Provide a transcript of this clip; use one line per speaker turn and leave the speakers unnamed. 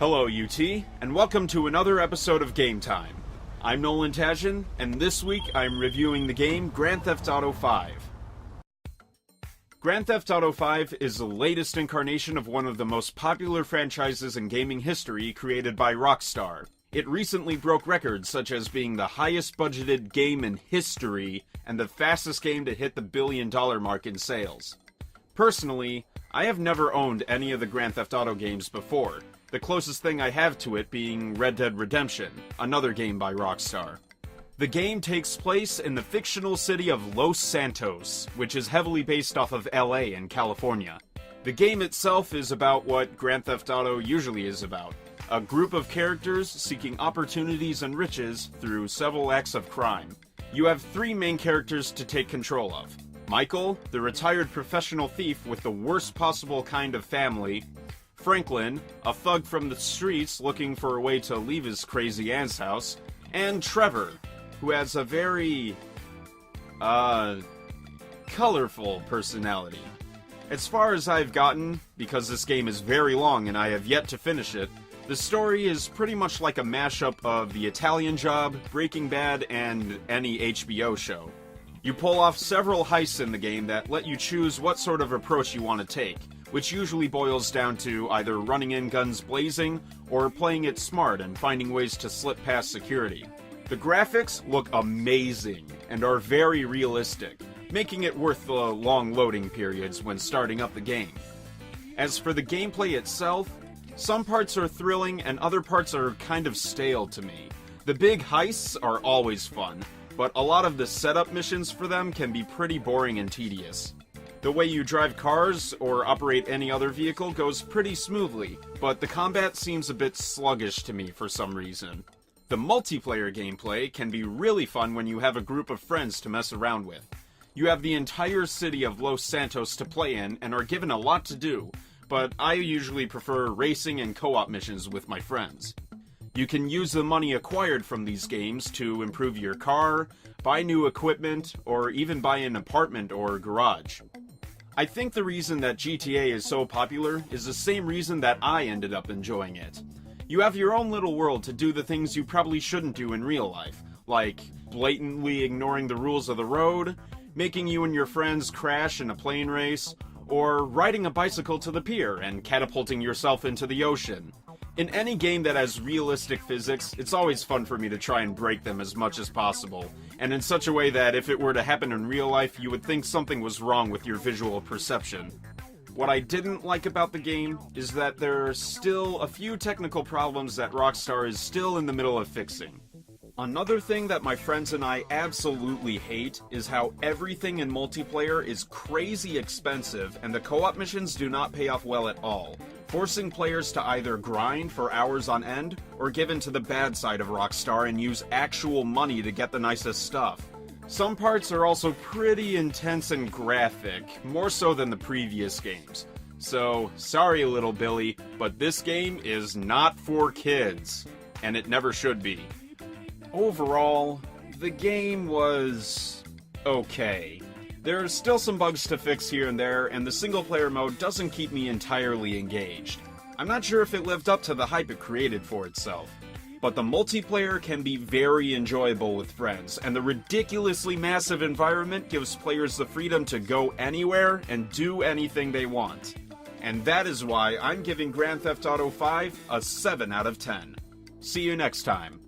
Hello, UT, and welcome to another episode of Game Time. I'm Nolan Tashin, and this week I'm reviewing the game Grand Theft Auto V. Grand Theft Auto V is the latest incarnation of one of the most popular franchises in gaming history created by Rockstar. It recently broke records such as being the highest budgeted game in history and the fastest game to hit the $1 billion mark in sales. Personally, I have never owned any of the Grand Theft Auto games before, the closest thing I have to it being Red Dead Redemption, another game by Rockstar. The game takes place in the fictional city of Los Santos, which is heavily based off of LA in California. The game itself is about what Grand Theft Auto usually is about, a group of characters seeking opportunities and riches through several acts of crime. You have three main characters to take control of. Michael, the retired professional thief with the worst possible kind of family, Franklin, a thug from the streets looking for a way to leave his crazy aunt's house, and Trevor, who has a very, colorful personality. As far as I've gotten, because this game is very long and I have yet to finish it, the story is pretty much like a mashup of The Italian Job, Breaking Bad, and any HBO show. You pull off several heists in the game that let you choose what sort of approach you want to take, which usually boils down to either running in guns blazing or playing it smart and finding ways to slip past security. The graphics look amazing and are very realistic, making it worth the long loading periods when starting up the game. As for the gameplay itself, some parts are thrilling and other parts are kind of stale to me. The big heists are always fun, but a lot of the setup missions for them can be pretty boring and tedious. The way you drive cars or operate any other vehicle goes pretty smoothly, but the combat seems a bit sluggish to me for some reason. The multiplayer gameplay can be really fun when you have a group of friends to mess around with. You have the entire city of Los Santos to play in and are given a lot to do, but I usually prefer racing and co-op missions with my friends. You can use the money acquired from these games to improve your car, buy new equipment, or even buy an apartment or garage. I think the reason that GTA is so popular is the same reason that I ended up enjoying it. You have your own little world to do the things you probably shouldn't do in real life, like blatantly ignoring the rules of the road, making you and your friends crash in a plane race, or riding a bicycle to the pier and catapulting yourself into the ocean. In any game that has realistic physics, it's always fun for me to try and break them as much as possible, and in such a way that if it were to happen in real life, you would think something was wrong with your visual perception. What I didn't like about the game is that there are still a few technical problems that Rockstar is still in the middle of fixing. Another thing that my friends and I absolutely hate is how everything in multiplayer is crazy expensive and the co-op missions do not pay off well at all, forcing players to either grind for hours on end or give in to the bad side of Rockstar and use actual money to get the nicest stuff. Some parts are also pretty intense and graphic, more so than the previous games. So, sorry little Billy, but this game is not for kids, and it never should be. Overall, the game was okay. There are still some bugs to fix here and there, and the single-player mode doesn't keep me entirely engaged. I'm not sure if it lived up to the hype it created for itself. But the multiplayer can be very enjoyable with friends, and the ridiculously massive environment gives players the freedom to go anywhere and do anything they want. And that is why I'm giving Grand Theft Auto V a 7 out of 10. See you next time.